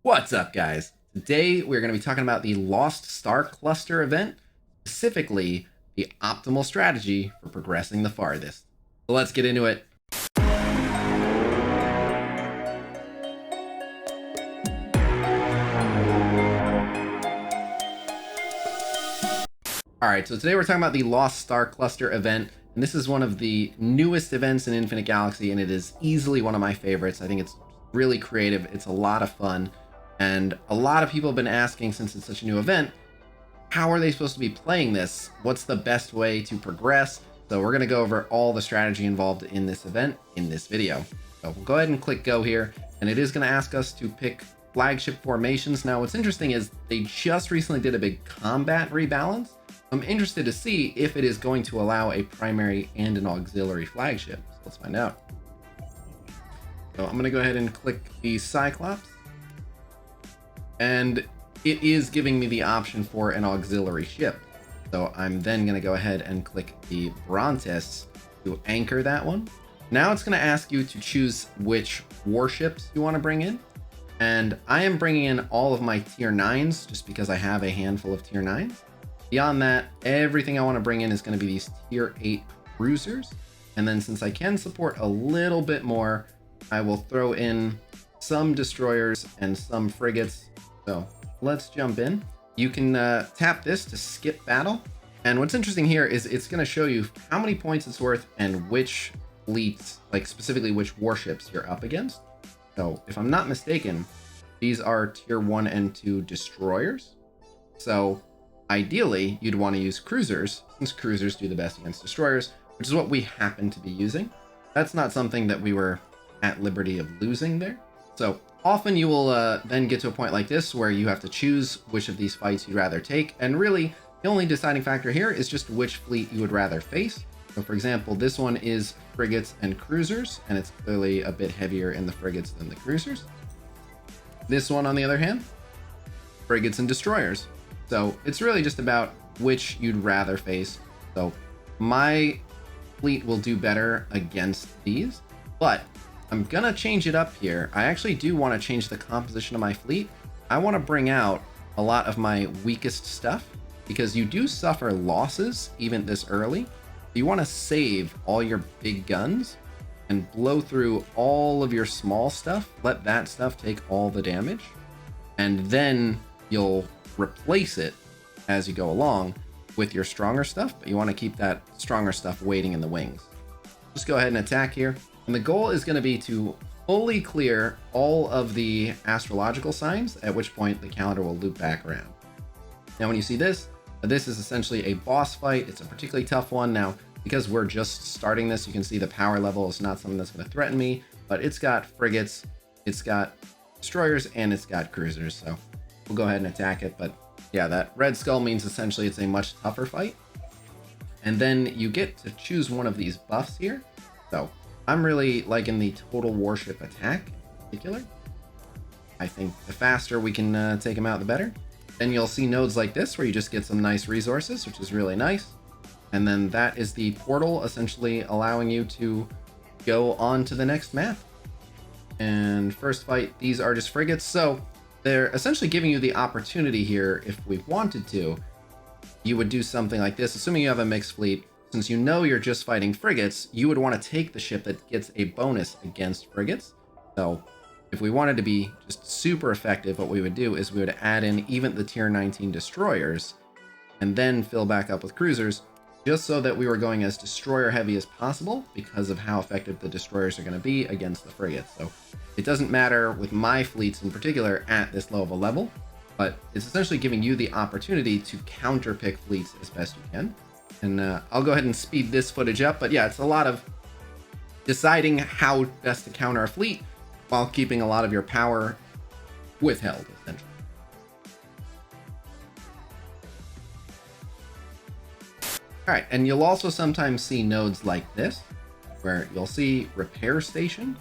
What's up, guys? Today we're going to be talking about the Lost Star Cluster event, specifically the optimal strategy for progressing the farthest. So let's get into it. Alright, so today we're talking about the Lost Star Cluster event, and this is one of the newest events in Infinite Galaxy, and it is easily one of my favorites. I think it's really creative, it's a lot of fun, and a lot of people have been asking, since it's such a new event, how are they supposed to be playing this? What's the best way to progress? So we're going to go over all the strategy involved in this event in this video. So we'll go ahead and click go here, and it is going to ask us to pick flagship formations. Now what's interesting is they just recently did a big combat rebalance. I'm interested to see if it is going to allow a primary and an auxiliary flagship. So let's find out. So I'm going to go ahead and click the Cyclops, and it is giving me the option for an auxiliary ship. So I'm then going to go ahead and click the Brontes to anchor that one. Now it's going to ask you to choose which warships you want to bring in. And I am bringing in all of my tier 9s just because I have a handful of tier 9s. Beyond that, everything I want to bring in is going to be these tier 8 cruisers. And then since I can support a little bit more, I will throw in some destroyers and some frigates. So let's jump in. You can tap this to skip battle. And what's interesting here is it's going to show you how many points it's worth and which fleets, like specifically which warships you're up against. So if I'm not mistaken, these are tier 1 and 2 destroyers. So ideally, you'd want to use cruisers, since cruisers do the best against destroyers, which is what we happen to be using. That's not something that we were at liberty of losing there. So often you will then get to a point like this where you have to choose which of these fights you'd rather take. And really, the only deciding factor here is just which fleet you would rather face. So for example, this one is frigates and cruisers, and it's clearly a bit heavier in the frigates than the cruisers. This one, on the other hand, frigates and destroyers. So it's really just about which you'd rather face. So my fleet will do better against these, but I'm gonna change it up here. I actually do want to change the composition of my fleet. I want to bring out a lot of my weakest stuff because you do suffer losses even this early. You want to save all your big guns and blow through all of your small stuff. Let that stuff take all the damage, and then you'll replace it as you go along with your stronger stuff, but you want to keep that stronger stuff waiting in the wings. Just go ahead and attack here. And the goal is going to be to fully clear all of the astrological signs, at which point the calendar will loop back around. Now, when you see this is essentially a boss fight. It's a particularly tough one. Now, because we're just starting this, you can see the power level is not something that's going to threaten me, but it's got frigates, it's got destroyers, and it's got cruisers. So we'll go ahead and attack it. But yeah, that red skull means essentially it's a much tougher fight. And then you get to choose one of these buffs here. So I'm really liking the total warship attack in particular. I think the faster we can take them out, the better. Then you'll see nodes like this where you just get some nice resources, which is really nice. And then that is the portal essentially allowing you to go on to the next map. And first fight, these are just frigates. So they're essentially giving you the opportunity here, if we wanted to, you would do something like this. Assuming you have a mixed fleet, since you know you're just fighting frigates, you would want to take the ship that gets a bonus against frigates. So if we wanted to be just super effective, what we would do is we would add in even the tier 19 destroyers and then fill back up with cruisers, just so that we were going as destroyer heavy as possible because of how effective the destroyers are going to be against the frigates. So it doesn't matter with my fleets in particular at this low of a level, but it's essentially giving you the opportunity to counter pick fleets as best you can. And I'll go ahead and speed this footage up, but yeah, it's a lot of deciding how best to counter a fleet while keeping a lot of your power withheld, essentially. All right, and you'll also sometimes see nodes like this, where you'll see repair station.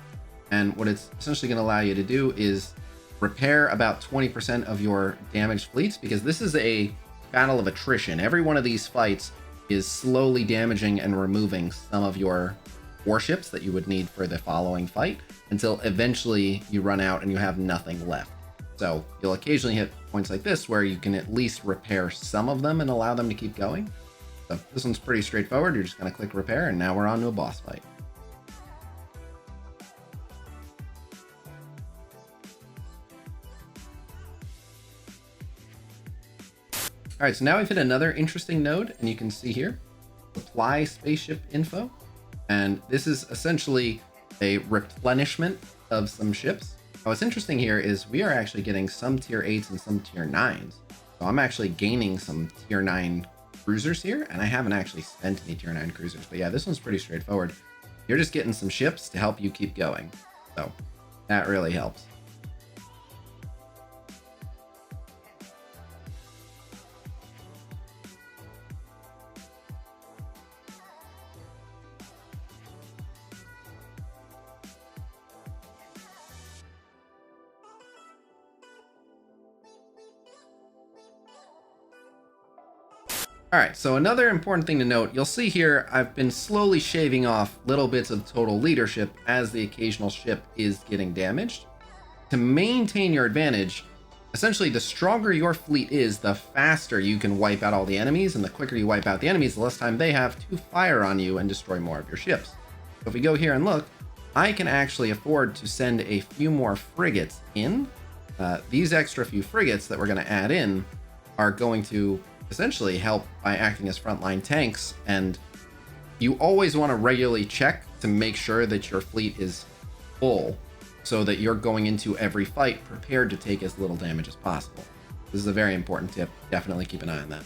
And what it's essentially going to allow you to do is repair about 20% of your damaged fleets, because this is a battle of attrition. Every one of these fights is slowly damaging and removing some of your warships that you would need for the following fight until eventually you run out and you have nothing left. So you'll occasionally hit points like this where you can at least repair some of them and allow them to keep going. So this one's pretty straightforward. You're just going to click repair, and now we're on to a boss fight. All right, so now we've hit another interesting node, and you can see here, supply spaceship info. And this is essentially a replenishment of some ships. Now, what's interesting here is we are actually getting some tier 8s and some tier 9s. So I'm actually gaining some tier 9 cruisers here, and I haven't actually spent any tier 9 cruisers. But yeah, this one's pretty straightforward. You're just getting some ships to help you keep going. So that really helps. All right, so another important thing to note, you'll see here I've been slowly shaving off little bits of total leadership as the occasional ship is getting damaged. To maintain your advantage, essentially the stronger your fleet is, the faster you can wipe out all the enemies, and the quicker you wipe out the enemies, the less time they have to fire on you and destroy more of your ships. So if we go here and look, I can actually afford to send a few more frigates in. These extra few frigates that we're going to add in are going to essentially help by acting as frontline tanks, and you always want to regularly check to make sure that your fleet is full so that you're going into every fight prepared to take as little damage as possible. This is a very important tip. Definitely keep an eye on that.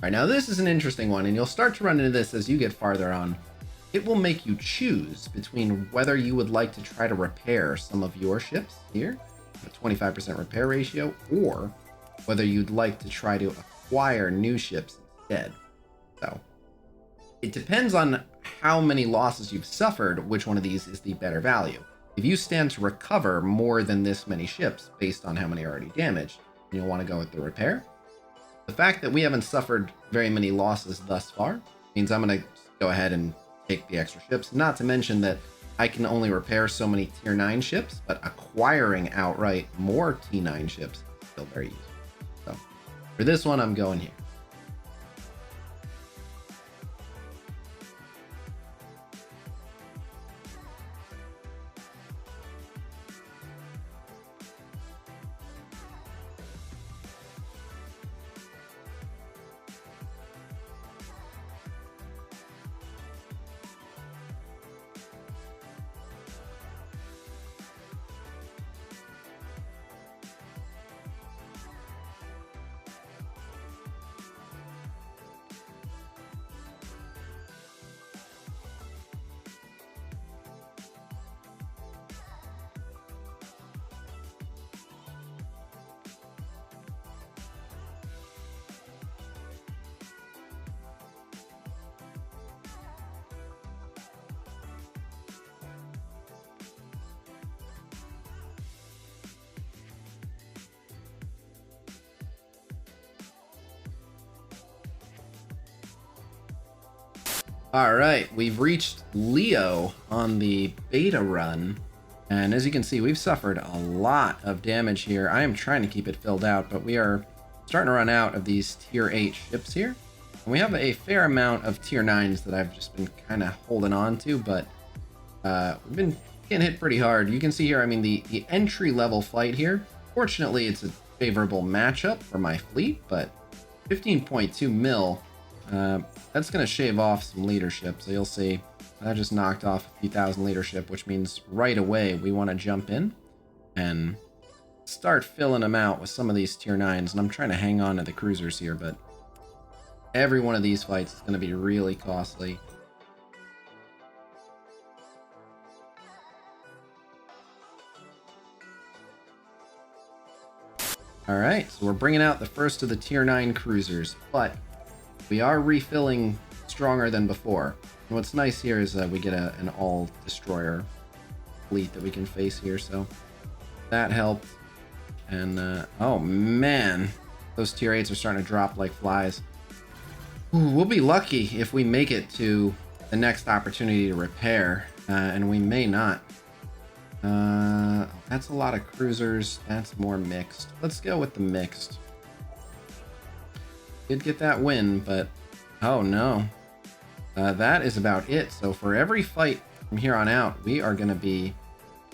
All right, now this is an interesting one, and you'll start to run into this as you get farther on. It will make you choose between whether you would like to try to repair some of your ships here, a 25% repair ratio, or whether you'd like to try to acquire new ships instead. So it depends on how many losses you've suffered, which one of these is the better value. If you stand to recover more than this many ships based on how many are already damaged, you'll want to go with the repair. The fact that we haven't suffered very many losses thus far means I'm going to go ahead and take the extra ships. Not to mention that I can only repair so many tier 9 ships, but acquiring outright more T9 ships is still very useful. So for this one, I'm going here. All right, we've reached Leo on the beta run, and as you can see, we've suffered a lot of damage here. I am trying to keep it filled out, but we are starting to run out of these tier 8 ships here. And we have a fair amount of tier 9s that I've just been kind of holding on to, but we've been getting hit pretty hard. You can see here, I mean, the entry level fight here, fortunately it's a favorable matchup for my fleet, but 15.2 mil, that's going to shave off some leadership. So you'll see that just knocked off a few thousand leadership, which means right away we want to jump in and start filling them out with some of these tier 9s. And I'm trying to hang on to the cruisers here, but every one of these fights is going to be really costly. Alright, so we're bringing out the first of the tier 9 cruisers, but we are refilling stronger than before. And what's nice here is that we get an all-destroyer fleet that we can face here, so that helped. And, oh man, those tier 8s are starting to drop like flies. Ooh, we'll be lucky if we make it to the next opportunity to repair, and we may not. That's a lot of cruisers. That's more mixed. Let's go with the mixed. Did get that win, but oh no. That is about it. So for every fight from here on out, we are going to be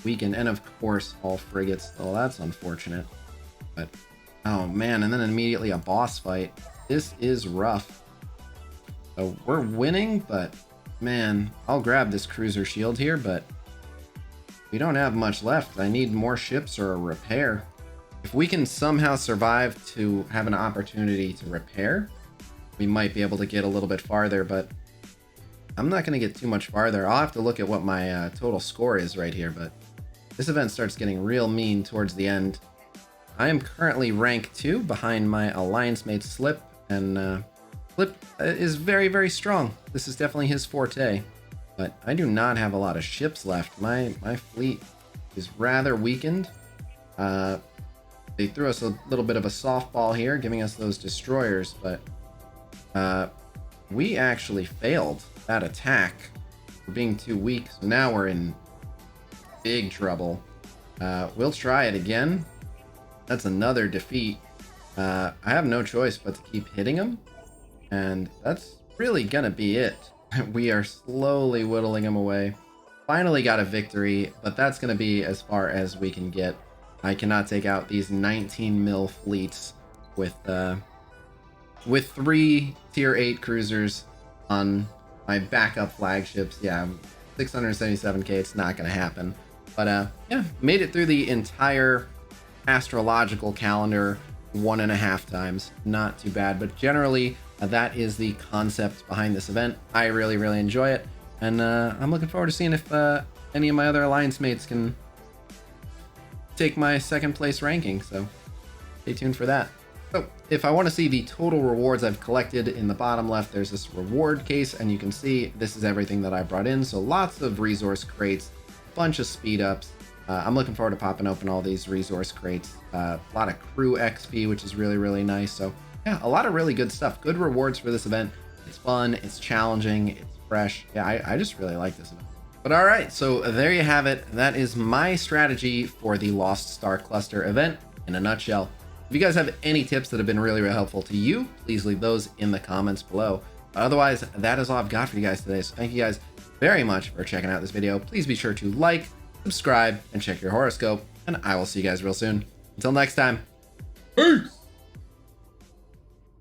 weakened. And of course, all frigates. Oh, that's unfortunate. But oh man, and then immediately a boss fight. This is rough. So we're winning, but man, I'll grab this cruiser shield here, but we don't have much left. I need more ships or a repair. If we can somehow survive to have an opportunity to repair, we might be able to get a little bit farther, but I'm not going to get too much farther. I'll have to look at what my total score is right here, but this event starts getting real mean towards the end. I am currently rank 2 behind my alliance mate Slip, and Slip is very, very strong. This is definitely his forte. But I do not have a lot of ships left. My fleet is rather weakened. They threw us a little bit of a softball here, giving us those destroyers, but we actually failed that attack for being too weak. So now we're in big trouble. We'll try it again. That's another defeat. I have no choice but to keep hitting them, and that's really gonna be it. We are slowly whittling him away. Finally got a victory, but that's going to be as far as we can get. I cannot take out these 19 mil fleets with 3 tier 8 cruisers on my backup flagships. Yeah, 677k, it's not going to happen. But yeah, made it through the entire astrological calendar 1.5 times. Not too bad, but generally that is the concept behind this event. I really, really enjoy it, and I'm looking forward to seeing if any of my other alliance mates can take my second place ranking, so stay tuned for that. So if I want to see the total rewards I've collected, in the bottom left there's this reward case, and you can see this is everything that I brought in. So lots of resource crates, a bunch of speed ups. I'm looking forward to popping open all these resource crates. A lot of crew XP, which is really, really nice. So yeah, a lot of really good stuff. Good rewards for this event. It's fun, it's challenging, it's fresh. Yeah, I just really like this event. But all right, so there you have it. That is my strategy for the Lost Star Cluster event in a nutshell. If you guys have any tips that have been really, really helpful to you, please leave those in the comments below. But otherwise, that is all I've got for you guys today. So thank you guys very much for checking out this video. Please be sure to like, subscribe, and check your horoscope. And I will see you guys real soon. Until next time, peace!